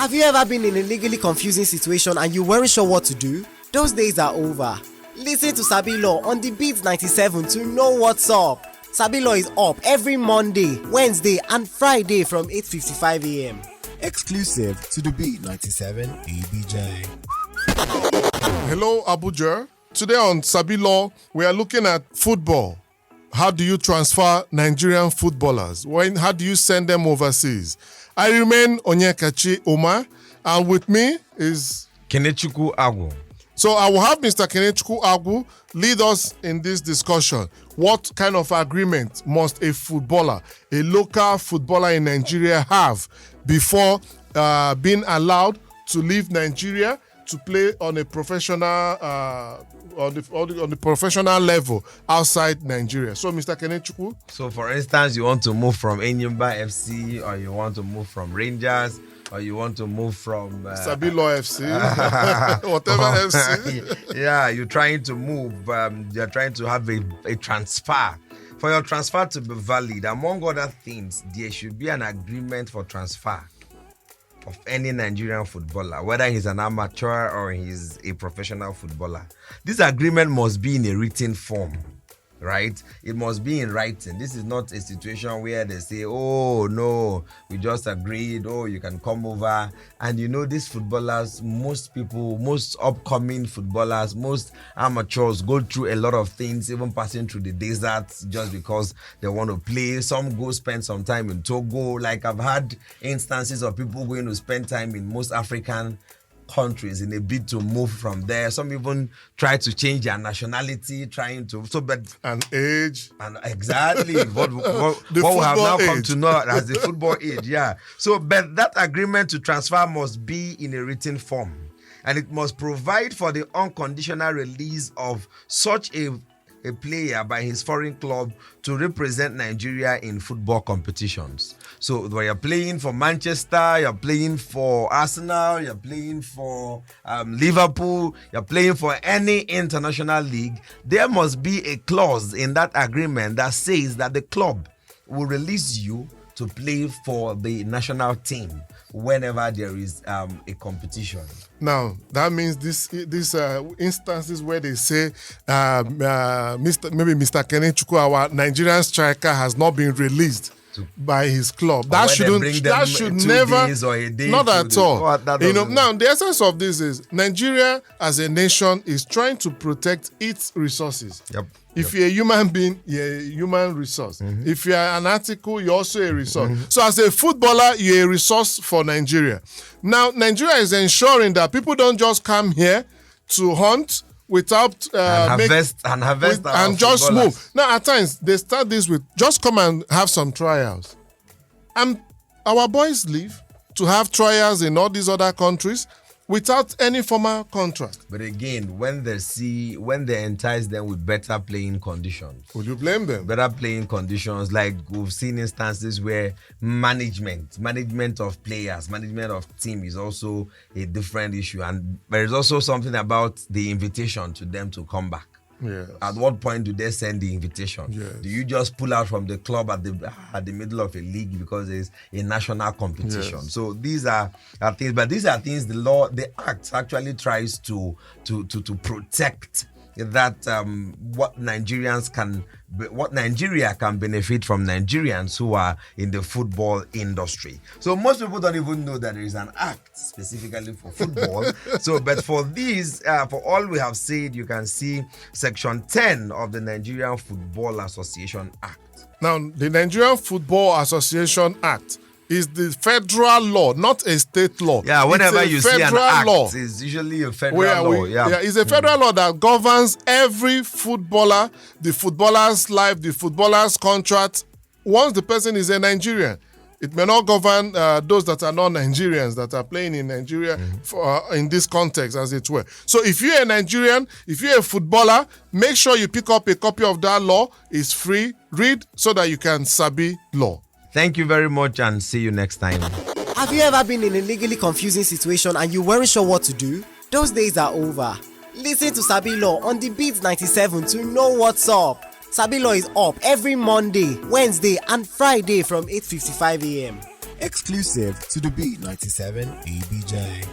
Have you ever been in a legally confusing situation and you weren't sure what to do? Those days are over. Listen to Sabi Law on the Beat 97 to know what's up. Sabi Law is up every Monday, Wednesday and Friday from 8:55 a.m. Exclusive to the Beat 97 ABJ. Hello, Abuja. Today on Sabi Law, we are looking at football. How do you transfer Nigerian footballers? How do you send them overseas? I remain Onyekachi Omar, and with me is Kenechukwu Agwu. So I will have Mr. Kenechukwu Agwu lead us in this discussion. What kind of agreement must a footballer, a local footballer in Nigeria have before being allowed to leave Nigeria to play on a professional on the professional level outside Nigeria? So, Mr. Kenechukwu. So, for instance, you want to move from Enyimba FC, or you want to move from Rangers, or you want to move from Sabi Law FC, whatever FC. Yeah, you're trying to move. You're trying to have a transfer. For your transfer to be valid, among other things, there should be an agreement for transfer of any Nigerian footballer, whether he's an amateur or he's a professional footballer. This agreement must be in a written form, right? It must be in writing. This is not a situation where they say, oh no, we just agreed, oh, you can come over. And you know, these footballers, most people, most upcoming footballers, most amateurs go through a lot of things, even passing through the desert just because they want to play. Some go spend some time in Togo. Like, I've had instances of people going to spend time in most African countries in a bid to move from there. Some even try to change their nationality, and age, and exactly what we have now come to know as the football age. Yeah. So, but that agreement to transfer must be in a written form, and it must provide for the unconditional release of such a player by his foreign club to represent Nigeria in football competitions. So when you're playing for Manchester, you're playing for Arsenal, you're playing for Liverpool, you're playing for any international league, there must be a clause in that agreement that says that the club will release you to play for the national team whenever there is a competition. Now, that means these instances where they say Mr. Kenechukwu, our Nigerian striker, has not been released by his club. That should never, not at all. Now the essence of this is Nigeria as a nation is trying to protect its resources. If you're a human being, you're a human resource. Mm-hmm. If you're an article, you're also a resource. Mm-hmm. So as a footballer, you're a resource for Nigeria. Now, Nigeria is ensuring that people don't just come here to hunt without harvest and just move. Now, at times, they start this with just come and have some trials. And our boys leave to have trials in all these other countries without any formal contract. But again, when they entice them with better playing conditions, would you blame them? Better playing conditions, like we've seen instances where management of players, management of team is also a different issue. And there is also something about the invitation to them to come back. Yes. At what point do they send the invitation? Yes. Do you just pull out from the club at the middle of a league because there's a national competition? Yes. So these are things, but these are things the act actually tries to protect that what Nigeria can benefit from Nigerians who are in the football industry. So most people don't even know that there is an act specifically for football. But for these, for all we have said, you can see Section 10 of the Nigerian Football Association Act. Now, the Nigerian Football Association Act is the federal law, not a state law. Yeah, whenever you see an act, law. It's usually a federal law. It's a federal law that governs every footballer, the footballer's life, the footballer's contract, once the person is a Nigerian. It may not govern those that are not Nigerians that are playing in Nigeria in this context, as it were. So if you're a Nigerian, if you're a footballer, make sure you pick up a copy of that law. It's free. Read so that you can sabi law. Thank you very much and see you next time. Have you ever been in a legally confusing situation and you weren't sure what to do? Those days are over. Listen to Sabi Law on the Beat 97 to know what's up. Sabi Law is up every Monday, Wednesday and Friday from 8:55 a.m. Exclusive to the Beat 97 ABJ.